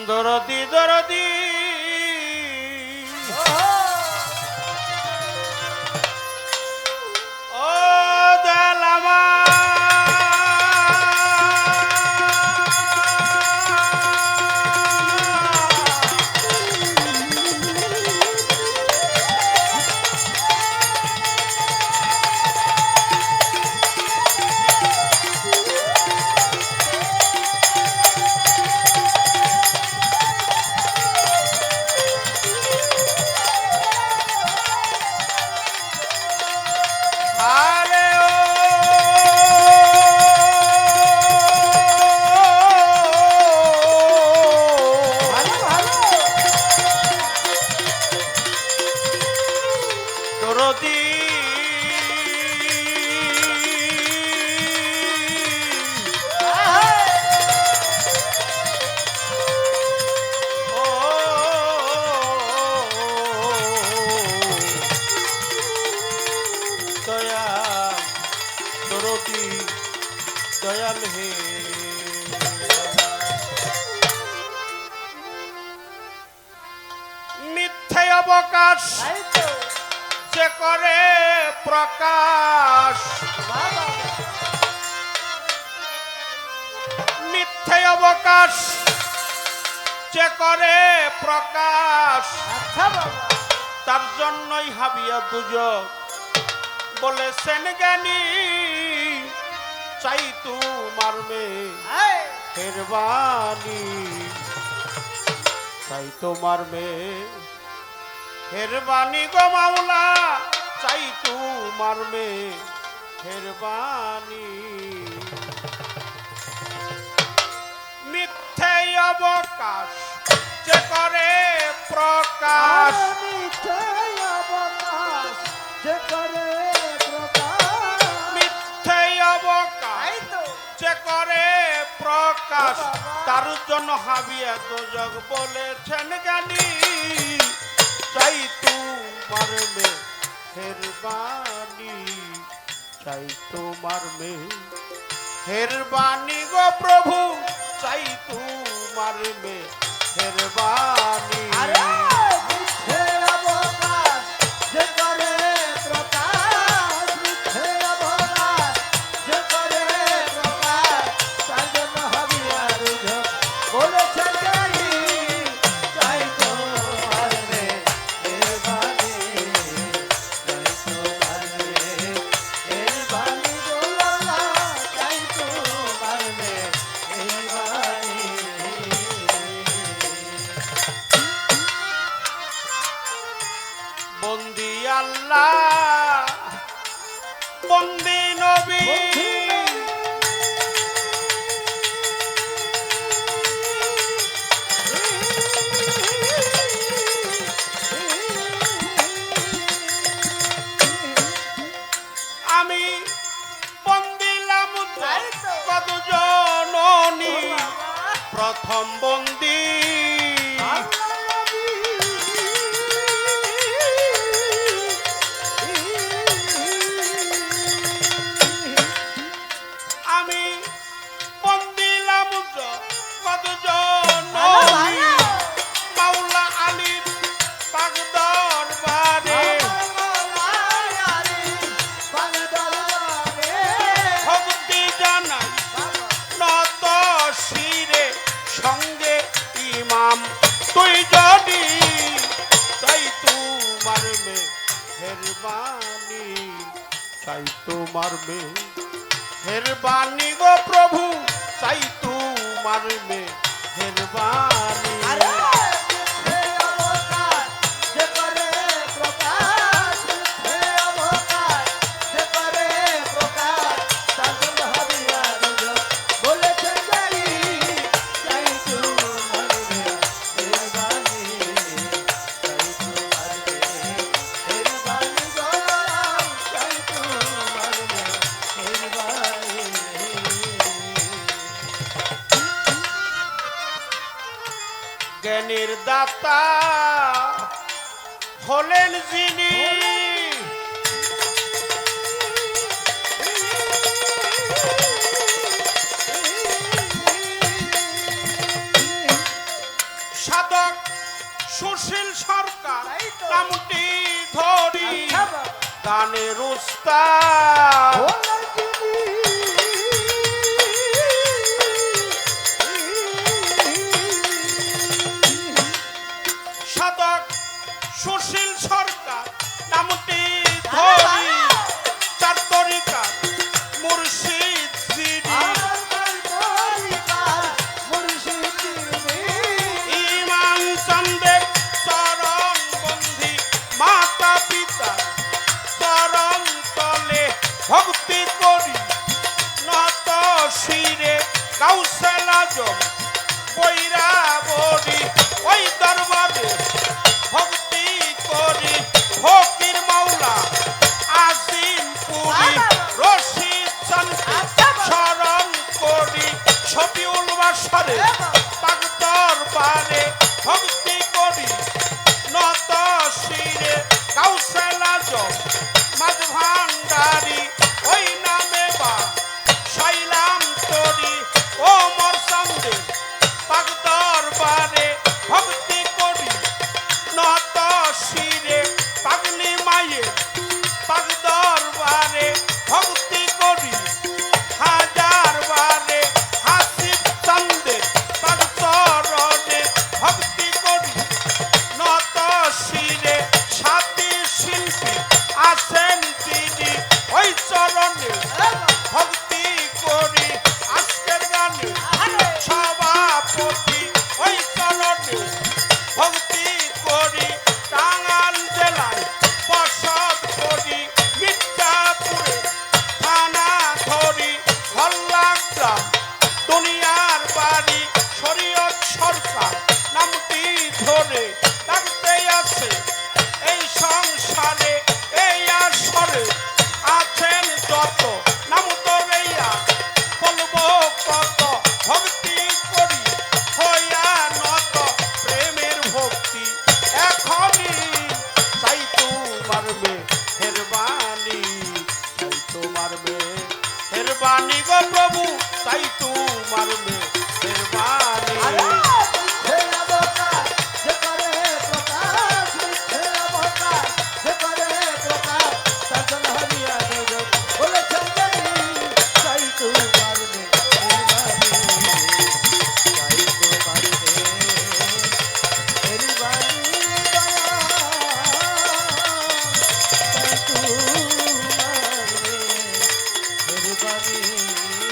দরদি দরদি ও দেলামা দয়াল হে মিথ্যে অবকাশ যে করে প্রকাশ, মিথ্যে অবকাশ যে করে প্রকাশ, তার জন্যই হাবিয়া দুজক বলেছেন জ্ঞানী চাই তোমার মেহেরবানি, চাই তোমার মেহেরবানি গো মাওলা, চাই তোমার মেহেরবানি। মিথ্যে অবকাশ যে করে প্রকাশ, মিথ্যে অবকাশ যে করে যে করে প্রকাশ, তার জন্য হাবিয়া দোজক বলেছেন জ্ঞানী চাই তোমার মেহেরবানি, চাই তোমার মেহেরবানি গো প্রভু, চাই তোমার মেহেরবানি। বন্দি আল্লাহ বন্দি নবী, আমি বন্দিলাম কত জননী, প্রথম বন্দি তুই যদি চাই তোমার মেহেরবানি, চাই তোমার মেহেরবানি গো প্রভু, চাই তোমার মেহেরবানি। জ্ঞানের দাতা হলেন যিনি সাধক সুশীল সরকার নামটি ধরি গানের উস্তাদ সাধক সুশীল সরকার নামটি ধরি চার তরিকার মুর্শিদ যিনি ইমান চন্দের চরণ বন্ধি মাতা পিতা চরণ তলে ভক্তি করি নত শিরে গাউসেল আজম বৈরা বড়ি ওই দরবারে ভক্তি করি ফকির মাওলা আসিম পুরি রশিদ চন্দ্র স্মরণ করি শফিউল বাশারে পাক দরবারে ভক্তি করি নত শিরে গাউসেল আজম মাঝ ভান্ডারি ওই নামে বা শাইলাম তরি ও মর সন্দেহ পাক দরবারে ভক্তি করি নত শিরে পাগলি মায়ের পাক দরবারে ভক্তি করি হাজার বারে হাসিব চন্দের পাক চরণে ভক্তি করি নত শিরে সাথী শিল্পী আছেন যিনি ওই চরণে ভক্তি করি আজকের গানে সভাপতি ওই চরণে ভক্তি করি টাঙ্গাইল জেলায় বসত করি মির্জাপুরে থানা ধরি হল্লা গ্রাম দুনিয়ার বাড়ি শরীয়ত সরকার নামটি ধরে ডাকতে আছে এই সংসারে এই আসরে আছেন যত নাম ধরেইয়া বলবো কত ভক্তি করি হইয়া নত প্রেমের ভক্তি এখনই চাই তোমার মেহেরবানি চাই তোমার মেহেরবানি গো প্রভু চাই তোমার মেহেরবানি Everybody